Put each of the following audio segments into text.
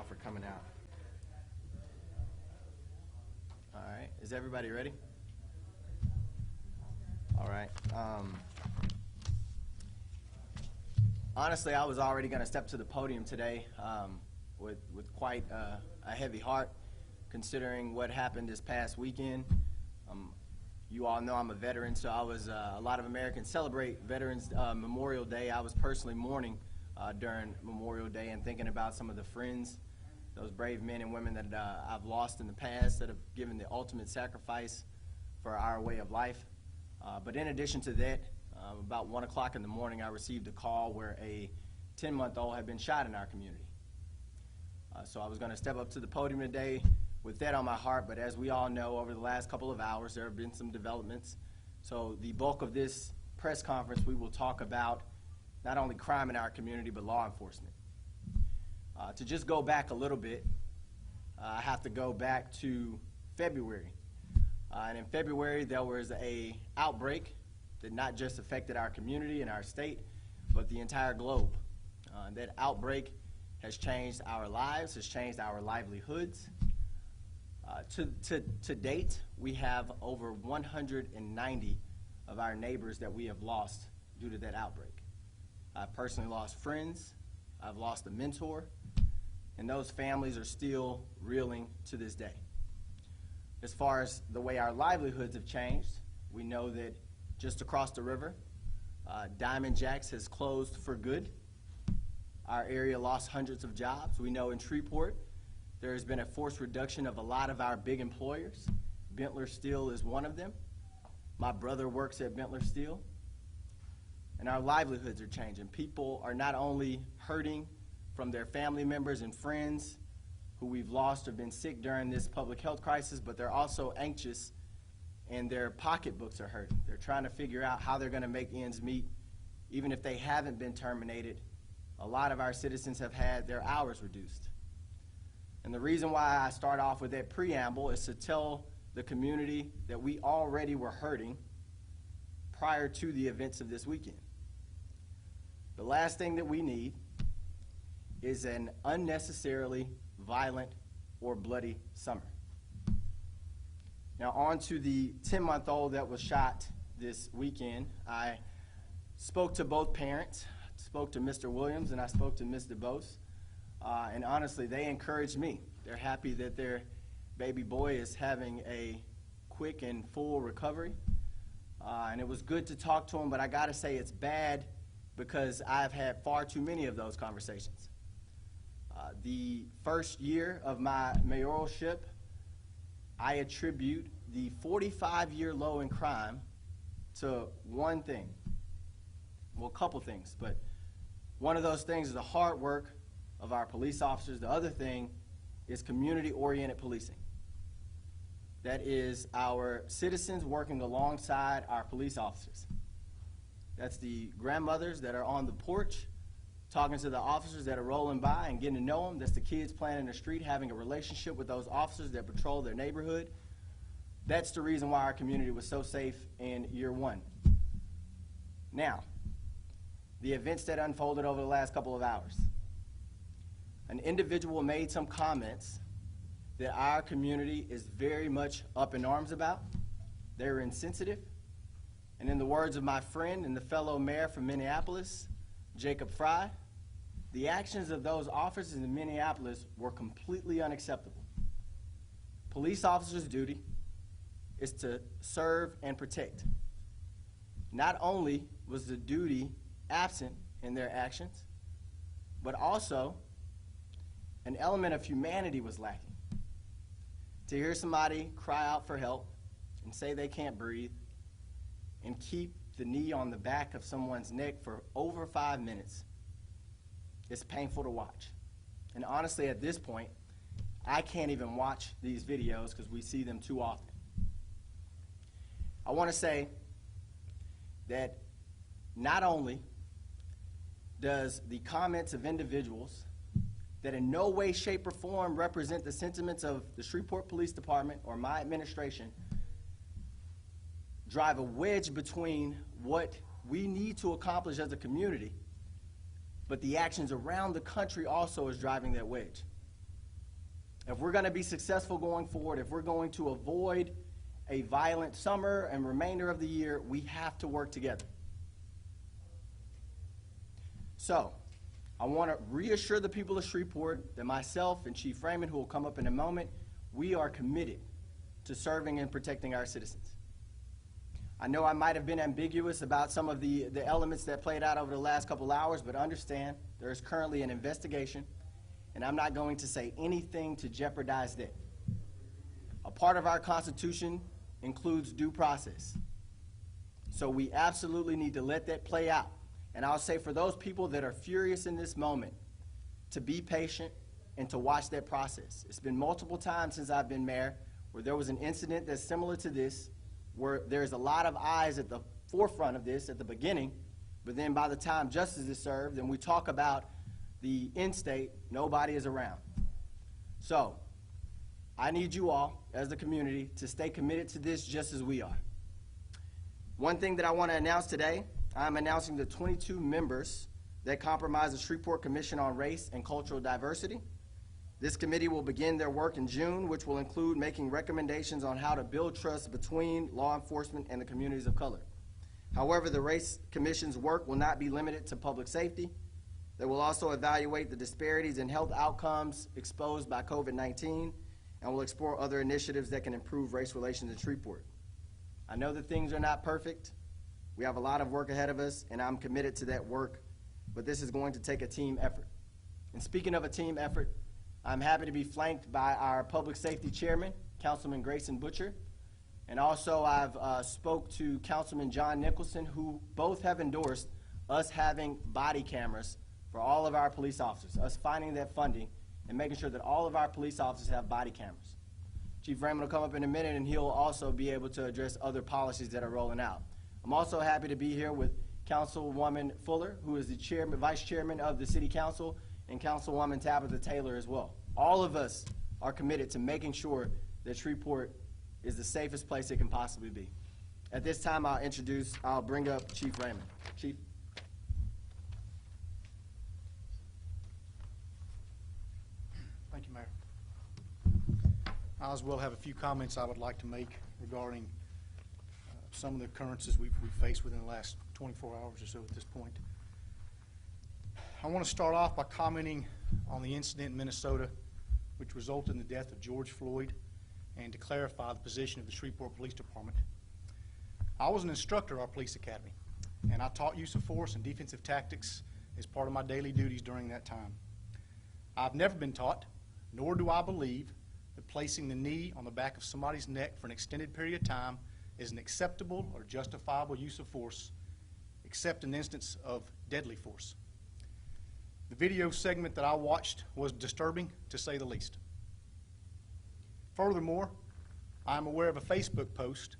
for coming out. All right, is everybody ready? All right. Honestly, I was already going to step to the podium today with quite a heavy heart, considering what happened this past weekend. You all know I'm a veteran, so a lot of Americans celebrate Veterans Memorial Day. I was personally mourning during Memorial Day and thinking about some of the friends, those brave men and women that I've lost in the past that have given the ultimate sacrifice for our way of life. But in addition to that, about 1 o'clock in the morning, I received a call where a 10-month-old had been shot in our community. So I was going to step up to the podium today with that on my heart, but as we all know, over the last couple of hours, there have been some developments. So the bulk of this press conference, we will talk about not only crime in our community, but law enforcement. To just go back a little bit, I have to go back to February. And in February, there was an outbreak that not just affected our community and our state, but the entire globe. That outbreak has changed our lives, has changed our livelihoods. To date, we have over 190 of our neighbors that we have lost due to that outbreak. I've personally lost friends, I've lost a mentor, and those families are still reeling to this day. As far as the way our livelihoods have changed, we know that just across the river, Diamond Jacks has closed for good. Our area lost hundreds of jobs. We know in Shreveport, there has been a forced reduction of a lot of our big employers. Bentler Steel is one of them. My brother works at Bentler Steel. And our livelihoods are changing. People are not only hurting from their family members and friends who we've lost or been sick during this public health crisis, but they're also anxious and their pocketbooks are hurting. They're trying to figure out how they're going to make ends meet. Even if they haven't been terminated, a lot of our citizens have had their hours reduced. And the reason why I start off with that preamble is to tell the community that we already were hurting prior to the events of this weekend. The last thing that we need is an unnecessarily violent or bloody summer. Now on to the 10-month-old that was shot this weekend. I spoke to both parents, spoke to Mr. Williams and I spoke to Ms. DeBose, and honestly they encouraged me. They're happy that their baby boy is having a quick and full recovery, and it was good to talk to him, but I gotta say it's bad because I've had far too many of those conversations. The first year of my mayoralship, I attribute the 45-year low in crime to one thing. Well, a couple things, but one of those things is the hard work of our police officers. The other thing is community-oriented policing. That is our citizens working alongside our police officers. That's the grandmothers that are on the porch talking to the officers that are rolling by and getting to know them. That's the kids playing in the street, having a relationship with those officers that patrol their neighborhood. That's the reason why our community was so safe in year one. Now, the events that unfolded over the last couple of hours. An individual made some comments that our community is very much up in arms about. They're insensitive. And in the words of my friend and the fellow mayor from Minneapolis, Jacob Fry, the actions of those officers in Minneapolis were completely unacceptable. Police officers' duty is to serve and protect. Not only was the duty absent in their actions, but also an element of humanity was lacking. To hear somebody cry out for help and say they can't breathe and keep the knee on the back of someone's neck for over 5 minutes, it's painful to watch. And honestly, at this point, I can't even watch these videos because we see them too often. I want to say that not only does the comments of individuals that in no way, shape, or form represent the sentiments of the Shreveport Police Department or my administration drive a wedge between what we need to accomplish as a community, but the actions around the country also is driving that wedge. If we're going to be successful going forward, if we're going to avoid a violent summer and remainder of the year, we have to work together. So, I want to reassure the people of Shreveport that myself and Chief Raymond, who will come up in a moment, we are committed to serving and protecting our citizens. I know I might have been ambiguous about some of the elements that played out over the last couple hours, but understand there is currently an investigation, and I'm not going to say anything to jeopardize that. A part of our Constitution includes due process. So we absolutely need to let that play out. And I'll say for those people that are furious in this moment, to be patient and to watch that process. It's been multiple times since I've been mayor where there was an incident that's similar to this, where there's a lot of eyes at the forefront of this at the beginning, but then by the time justice is served and we talk about the end state, nobody is around. So, I need you all, as the community, to stay committed to this just as we are. One thing that I want to announce today, I'm announcing the 22 members that comprise the Shreveport Commission on Race and Cultural Diversity. This committee will begin their work in June, which will include making recommendations on how to build trust between law enforcement and the communities of color. However, the Race Commission's work will not be limited to public safety. They will also evaluate the disparities in health outcomes exposed by COVID-19 and will explore other initiatives that can improve race relations in Shreveport. I know that things are not perfect. We have a lot of work ahead of us, and I'm committed to that work, but this is going to take a team effort. And speaking of a team effort, I'm happy to be flanked by our Public Safety Chairman, Councilman Grayson Butcher, and also I've spoke to Councilman John Nicholson, who both have endorsed us having body cameras for all of our police officers, us finding that funding and making sure that all of our police officers have body cameras. Chief Raymond will come up in a minute, and he'll also be able to address other policies that are rolling out. I'm also happy to be here with Councilwoman Fuller, who is the Vice Chairman of the City Council, and Councilwoman Tabitha Taylor as well. All of us are committed to making sure that Shreveport is the safest place it can possibly be. At this time, I'll bring up Chief Raymond. Chief. Thank you, Mayor. I as well have a few comments I would like to make regarding some of the occurrences we've faced within the last 24 hours or so at this point. I want to start off by commenting on the incident in Minnesota which resulted in the death of George Floyd, and to clarify the position of the Shreveport Police Department. I was an instructor at our police academy, and I taught use of force and defensive tactics as part of my daily duties during that time. I've never been taught, nor do I believe, that placing the knee on the back of somebody's neck for an extended period of time is an acceptable or justifiable use of force, except in the instance of deadly force. The video segment that I watched was disturbing, to say the least. Furthermore, I am aware of a Facebook post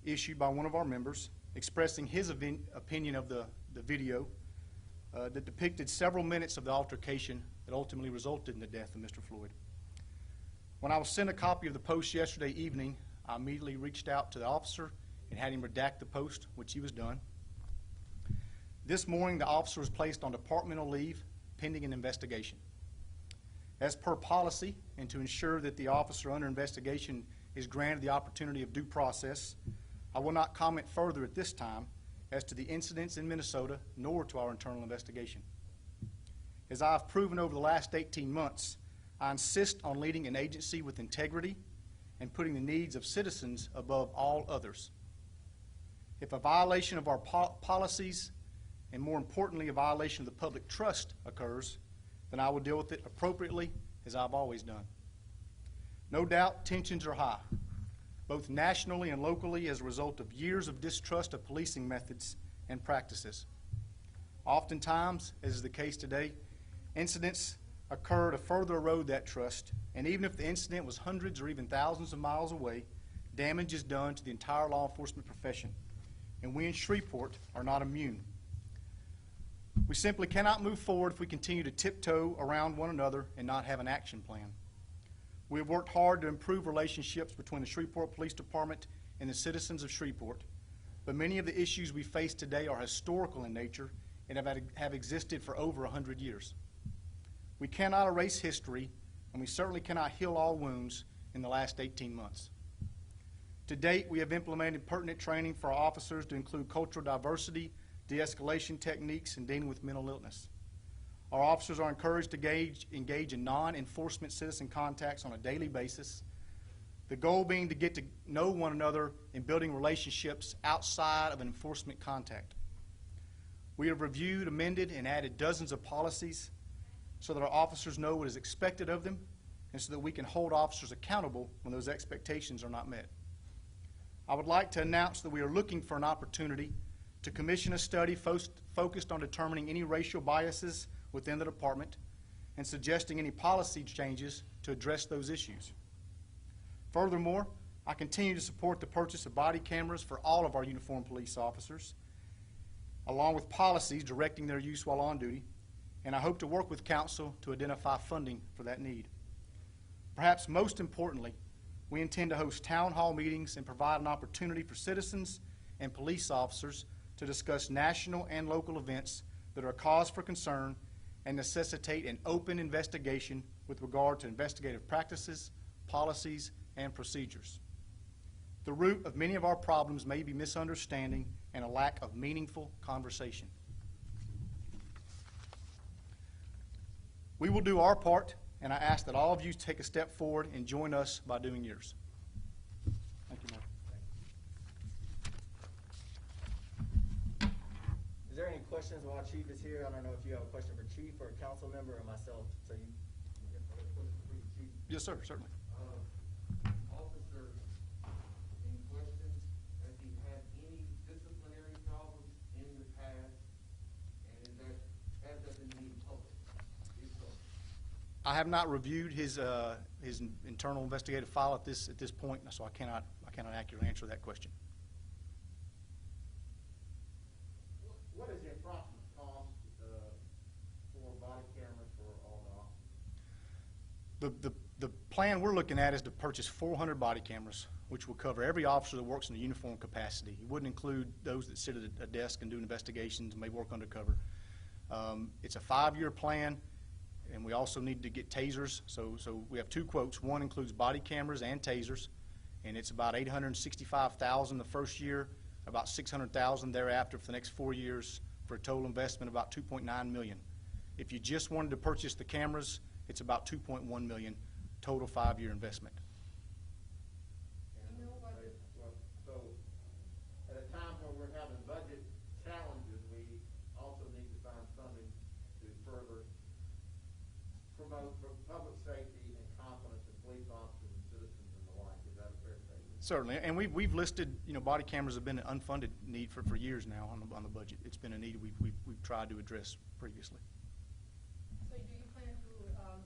issued by one of our members expressing his opinion of the video that depicted several minutes of the altercation that ultimately resulted in the death of Mr. Floyd. When I was sent a copy of the post yesterday evening, I immediately reached out to the officer and had him redact the post, which he was done. This morning, the officer was placed on departmental leave pending an investigation. As per policy, and to ensure that the officer under investigation is granted the opportunity of due process, I will not comment further at this time as to the incidents in Minnesota, nor to our internal investigation. As I have proven over the last 18 months, I insist on leading an agency with integrity and putting the needs of citizens above all others. If a violation of our policies, and more importantly, a violation of the public trust occurs, then I will deal with it appropriately, as I've always done. No doubt, tensions are high, both nationally and locally, as a result of years of distrust of policing methods and practices. Oftentimes, as is the case today, incidents occur to further erode that trust, and even if the incident was hundreds or even thousands of miles away, damage is done to the entire law enforcement profession, and we in Shreveport are not immune. We simply cannot move forward if we continue to tiptoe around one another and not have an action plan. We have worked hard to improve relationships between the Shreveport Police Department and the citizens of Shreveport, but many of the issues we face today are historical in nature and have existed for over 100 years. We cannot erase history, and we certainly cannot heal all wounds in the last 18 months. To date, we have implemented pertinent training for our officers to include cultural diversity, de-escalation techniques, and dealing with mental illness. Our officers are encouraged to engage in non-enforcement citizen contacts on a daily basis, the goal being to get to know one another and building relationships outside of an enforcement contact. We have reviewed, amended, and added dozens of policies so that our officers know what is expected of them and so that we can hold officers accountable when those expectations are not met. I would like to announce that we are looking for an opportunity to commission a study focused on determining any racial biases within the department and suggesting any policy changes to address those issues. Furthermore, I continue to support the purchase of body cameras for all of our uniformed police officers, along with policies directing their use while on duty, and I hope to work with council to identify funding for that need. Perhaps most importantly, we intend to host town hall meetings and provide an opportunity for citizens and police officers to discuss national and local events that are a cause for concern and necessitate an open investigation with regard to investigative practices, policies, and procedures. The root of many of our problems may be misunderstanding and a lack of meaningful conversation. We will do our part, and I ask that all of you take a step forward and join us by doing yours. Thank you, Mayor. Is there any questions while Chief is here? I don't know if you have a question for Chief or a council member or myself. So you have a question for the Chief? Yes, sir, certainly. Officer, any questions? Has he had any disciplinary problems in the past? And has that been made public? If so. I have not reviewed his internal investigative file at this point, so I cannot accurately answer that question. What is the approximate cost for body cameras for all the officers? The plan we're looking at is to purchase 400 body cameras, which will cover every officer that works in a uniform capacity. It wouldn't include those that sit at a desk and do investigations and may work undercover. It's a 5-year plan, and we also need to get tasers. So we have 2 quotes. One includes body cameras and tasers, and it's about $865,000 the first year, about $600,000 thereafter for the next 4 years, for a total investment of about $2.9 million. If you just wanted to purchase the cameras, it's about $2.1 million total 5-year investment. So at a time where we're having budget challenges, we also need to find funding to further promote public safety and confidence in police officers and citizens and the like. Is that a fair statement? Certainly, and we've listed, body cameras have been an unfunded need for years now on the budget. It's been a need we've tried to address previously. So do you plan to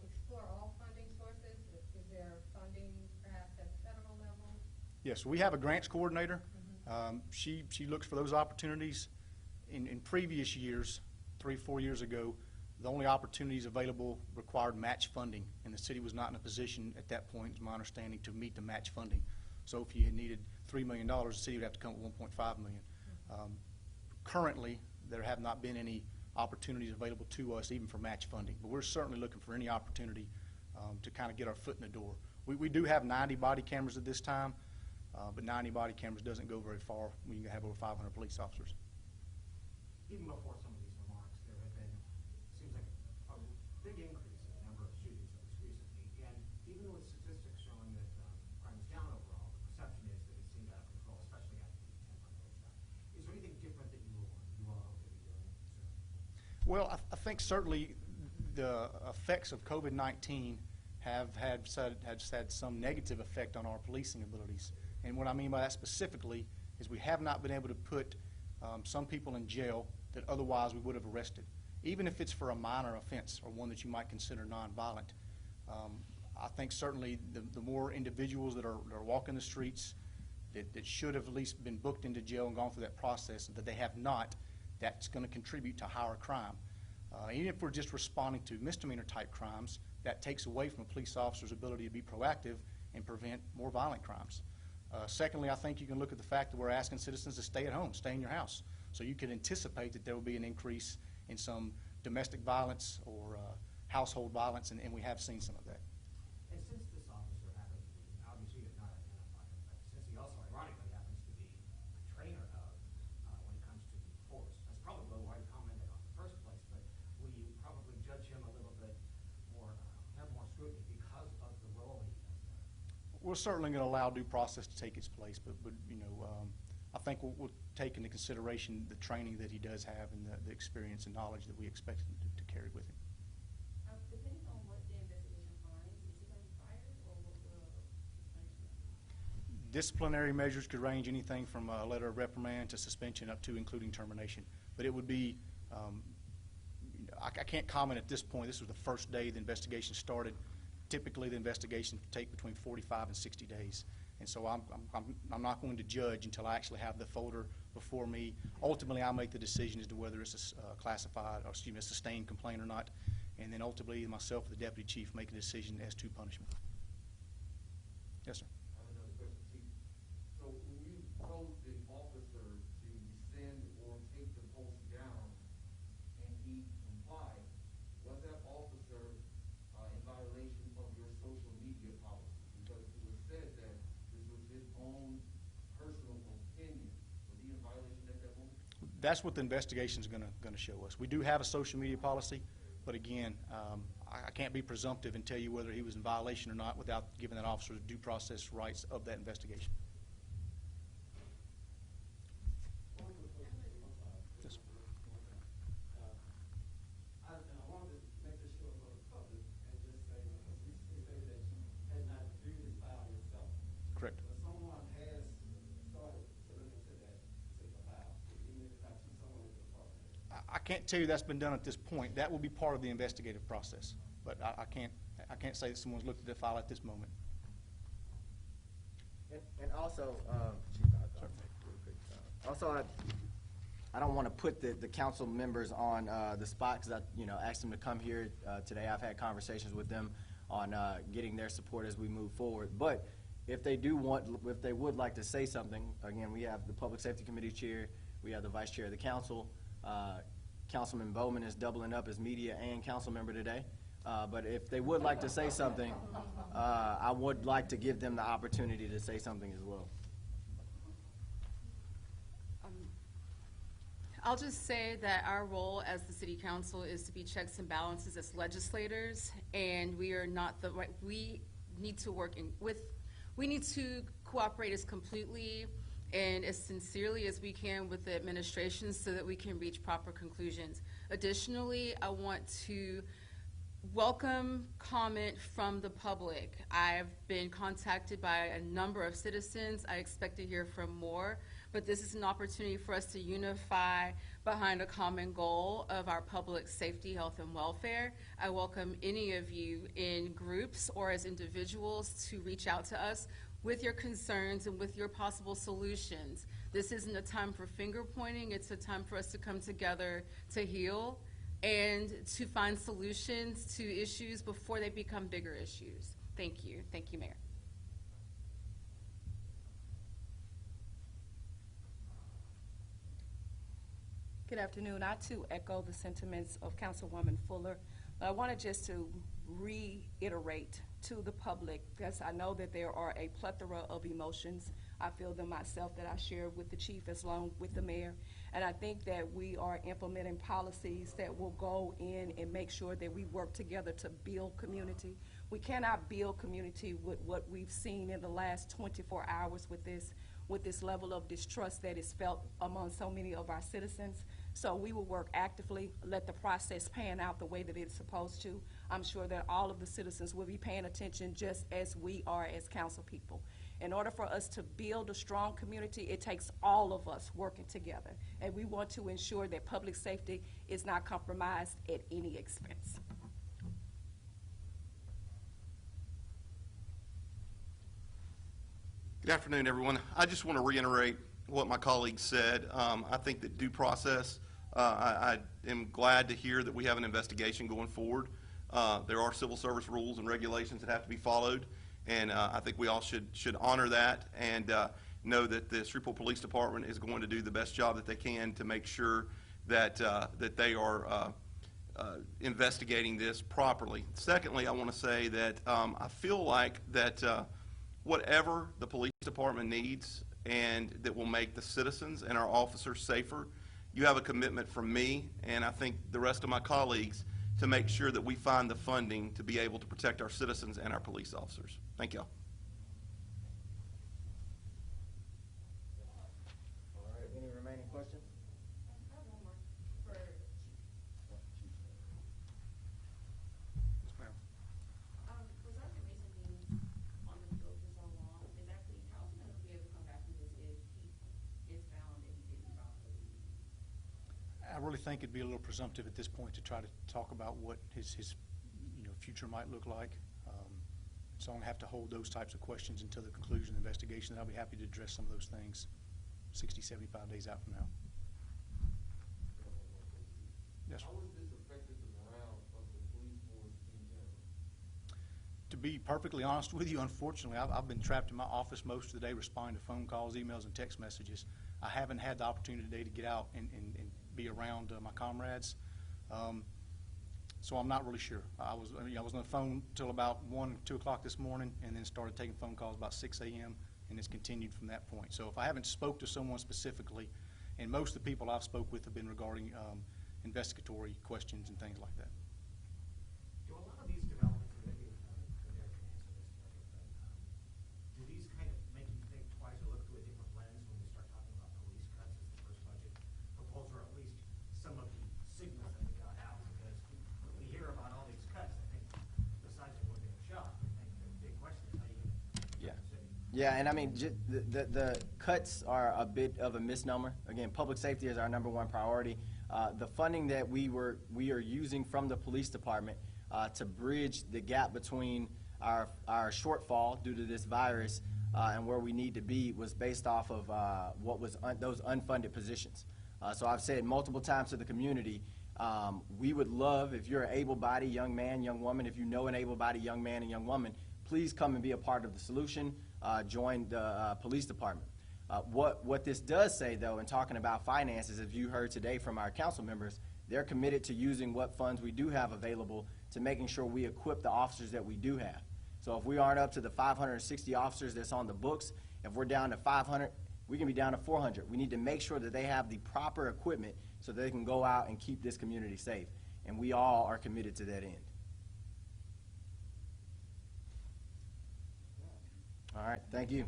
explore all funding sources? Is there funding perhaps at the federal level? Yes, we have a grants coordinator. She looks for those opportunities. In previous years, 3-4 years ago, the only opportunities available required match funding, and the city was not in a position at that point, is my understanding, to meet the match funding. So if you had needed $3 million, the city would have to come with $1.5 million. Currently, there have not been any opportunities available to us even for match funding, but we're certainly looking for any opportunity to kind of get our foot in the door. We do have 90 body cameras at this time, but 90 body cameras doesn't go very far when you have over 500 police officers. Even before some of these remarks, there have been, seems like a big increase in the number of shootings at least recently, and even with statistics showing that crime is down overall, the perception is that it seems out of control, especially after the 10-month pushback. Is there anything different that you all hope to be doing? Well, I think certainly the effects of COVID-19 have had some negative effect on our policing abilities. And what I mean by that specifically is we have not been able to put some people in jail that otherwise we would have arrested, even if it's for a minor offense or one that you might consider nonviolent. I think certainly the more individuals that are walking the streets that should have at least been booked into jail and gone through that process, and that they have not, that's going to contribute to higher crime. Even if we're just responding to misdemeanor type crimes, that takes away from a police officer's ability to be proactive and prevent more violent crimes. Secondly, I think you can look at the fact that we're asking citizens to stay at home, stay in your house. So you can anticipate that there will be an increase in some domestic violence or household violence, and we have seen some of that. We're certainly going to allow due process to take its place, but you know, I think we'll take into consideration the training that he does have and the experience and knowledge that we expect him to carry with him. Depending on what the investigation finds, is he going to be fired or what will suspension? Disciplinary measures could range anything from a letter of reprimand to suspension up to including termination. But it would be, you know, I can't comment at this point. This was the first day the investigation started. Typically, the investigation take between 45 and 60 days. And so I'm not going to judge until I actually have the folder before me. Ultimately, I'll make the decision as to whether it's a classified, or excuse me, a sustained complaint or not. And then ultimately, myself, the deputy chief, make a decision as to punishment. Yes, sir. I have another question, Chief. So when you told the officer to rescind or take the post down and he complied, was that officer in violation of your social media policy? Because it was said that this was his own personal opinion. Was he in violation at that moment? That's what the investigation is going to show us. We do have a social media policy, but again, I can't be presumptive and tell you whether he was in violation or not without giving that officer the due process rights of that investigation. Yes, sir. I wanted to make this sure for the public and just say, because you say that you had not reviewed this file yourself. Correct. But someone has started to look into that particular file, even if it's not you, someone in the department. I can't tell you that's been done at this point. That will be part of the investigative process. But I can't say that someone's looked at the file at this moment. And also, Chief, I'll take real quick. Also, I don't want to put the council members on the spot because I asked them to come here today. I've had conversations with them on getting their support as we move forward. But if they would like to say something, again, we have the Public Safety Committee chair, we have the vice chair of the council. Councilman Bowman is doubling up as media and council member today. But if they would like to say something, I would like to give them the opportunity to say something as well. I'll just say that our role as the city council is to be checks and balances as legislators, and we are not the right, we need to we need to cooperate as completely and as sincerely as we can with the administration so that we can reach proper conclusions. Additionally, I want to welcome comment from the public. I've been contacted by a number of citizens. I expect to hear from more, but this is an opportunity for us to unify behind a common goal of our public safety, health, and welfare. I welcome any of you in groups or as individuals to reach out to us with your concerns and with your possible solutions. This isn't a time for finger pointing. It's a time for us to come together to heal and to find solutions to issues before they become bigger issues. Thank you. Thank you, Mayor. Good afternoon. I too echo the sentiments of Councilwoman Fuller. But I wanted just to reiterate to the public, because I know that there are a plethora of emotions. I feel them myself that I share with the chief as long with the mayor. And I think that we are implementing policies that will go in and make sure that we work together to build community. We cannot build community with what we've seen in the last 24 hours with this level of distrust that is felt among so many of our citizens. So we will work actively, let the process pan out the way that it's supposed to. I'm sure that all of the citizens will be paying attention just as we are as council people. In order for us to build a strong community, it takes all of us working together. And we want to ensure that public safety is not compromised at any expense. Good afternoon, everyone. I just want to reiterate what my colleagues said. I think that due process, I am glad to hear that we have an investigation going forward. There are civil service rules and regulations that have to be followed, and I think we all should honor that and know that the Shreveport Police Department is going to do the best job that they can to make sure that that they are investigating this properly. Secondly, I want to say that I feel like that whatever the police department needs and that will make the citizens and our officers safer, you have a commitment from me and I think the rest of my colleagues to make sure that we find the funding to be able to protect our citizens and our police officers. Thank y'all. think it'd be a little presumptive at this point to try to talk about what his future might look like. So I'm gonna have to hold those types of questions until the conclusion of the investigation, and I'll be happy to address some of those things 60, 75 days out from now. Yes, sir. How has this affected the morale of the police force in general? To be perfectly honest with you, unfortunately, I've been trapped in my office most of the day responding to phone calls, emails, and text messages. I haven't had the opportunity today to get out and be around my comrades. So I'm not really sure. I was on the phone till about 1, 2 o'clock this morning, and then started taking phone calls about 6 a.m., and it's continued from that point. So if I haven't spoke to someone specifically, and most of the people I've spoke with have been regarding investigatory questions and things like that. Do a lot of these developments, and maybe Derek can answer this, but do these kind of make you think twice or look through a different lens when we start talking about police cuts as the first budget proposal, or at least some of the signals that we got out? Because when we hear about all these cuts, I think, besides everyone getting shot, I think the big question is how you get Yeah. the city. Yeah, and I mean, the cuts are a bit of a misnomer. Again, public safety is our #1 priority. The funding that we are using from the police department to bridge the gap between our shortfall due to this virus and where we need to be was based off of what was those unfunded positions. So I've said multiple times to the community, we would love if you're an able-bodied young man, young woman, if you know an able-bodied young man and young woman, please come and be a part of the solution. Join the police department. What this does say, though, in talking about finances, as you heard today from our council members, they're committed to using what funds we do have available to making sure we equip the officers that we do have. So if we aren't up to the 560 officers that's on the books, if we're down to 500, we can be down to 400. We need to make sure that they have the proper equipment so that they can go out and keep this community safe. And we all are committed to that end. All right, thank you.